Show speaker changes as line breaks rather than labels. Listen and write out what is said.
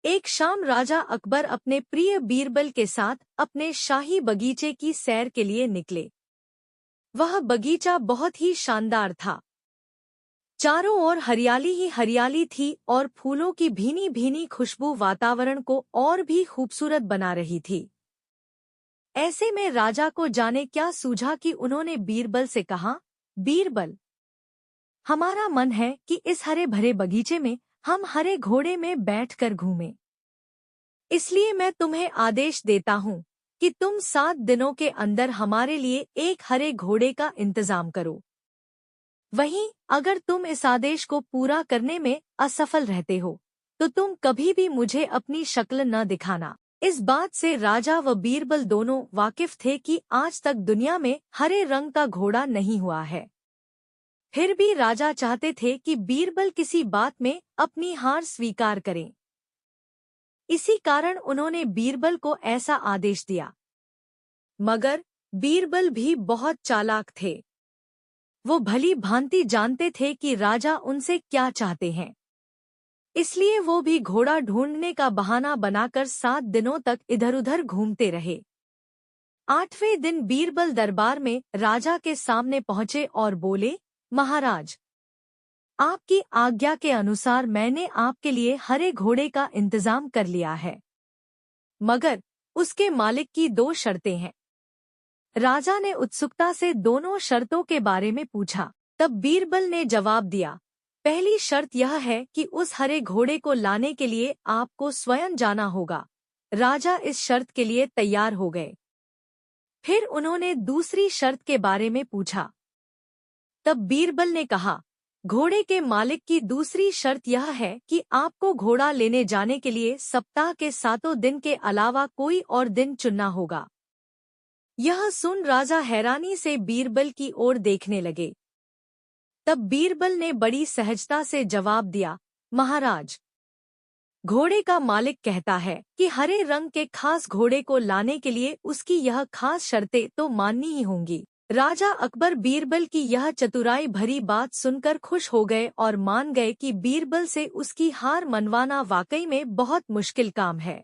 एक शाम राजा अकबर अपने प्रिय बीरबल के साथ अपने शाही बगीचे की सैर के लिए निकले। वह बगीचा बहुत ही शानदार था। चारों ओर हरियाली ही हरियाली थी और फूलों की भीनी भीनी खुशबू वातावरण को और भी खूबसूरत बना रही थी। ऐसे में राजा को जाने क्या सूझा कि उन्होंने बीरबल से कहा, बीरबल, हमारा मन है कि इस हरे भरे बगीचे में हम हरे घोड़े में बैठकर घूमें। इसलिए मैं तुम्हें आदेश देता हूँ कि तुम 7 दिनों के अंदर हमारे लिए एक हरे घोड़े का इंतजाम करो। वहीं अगर तुम इस आदेश को पूरा करने में असफल रहते हो तो तुम कभी भी मुझे अपनी शक्ल न दिखाना। इस बात से राजा व बीरबल दोनों वाकिफ थे कि आज तक दुनिया में हरे रंग का घोड़ा नहीं हुआ है। फिर भी राजा चाहते थे कि बीरबल किसी बात में अपनी हार स्वीकार करें। इसी कारण उन्होंने बीरबल को ऐसा आदेश दिया। मगर बीरबल भी बहुत चालाक थे। वो भली भांति जानते थे कि राजा उनसे क्या चाहते हैं। इसलिए वो भी घोड़ा ढूंढने का बहाना बनाकर 7 दिनों तक इधर-उधर घूमते रहे। 8वें दिन बीरबल दरबार में राजा के सामने पहुंचे और बोले, महाराज, आपकी आज्ञा के अनुसार मैंने आपके लिए हरे घोड़े का इंतजाम कर लिया है, मगर उसके मालिक की 2 शर्तें हैं। राजा ने उत्सुकता से दोनों शर्तों के बारे में पूछा। तब बीरबल ने जवाब दिया, पहली शर्त यह है कि उस हरे घोड़े को लाने के लिए आपको स्वयं जाना होगा। राजा इस शर्त के लिए तैयार हो गए। फिर उन्होंने दूसरी शर्त के बारे में पूछा। तब बीरबल ने कहा, घोड़े के मालिक की दूसरी शर्त यह है कि आपको घोड़ा लेने जाने के लिए सप्ताह के 7 दिन के अलावा कोई और दिन चुनना होगा। यह सुन राजा हैरानी से बीरबल की ओर देखने लगे। तब बीरबल ने बड़ी सहजता से जवाब दिया, महाराज, घोड़े का मालिक कहता है कि हरे रंग के खास घोड़े को लाने के लिए उसकी यह खास शर्तें तो माननी ही होंगी। राजा अकबर बीरबल की यह चतुराई भरी बात सुनकर खुश हो गए और मान गए कि बीरबल से उसकी हार मनवाना वाकई में बहुत मुश्किल काम है।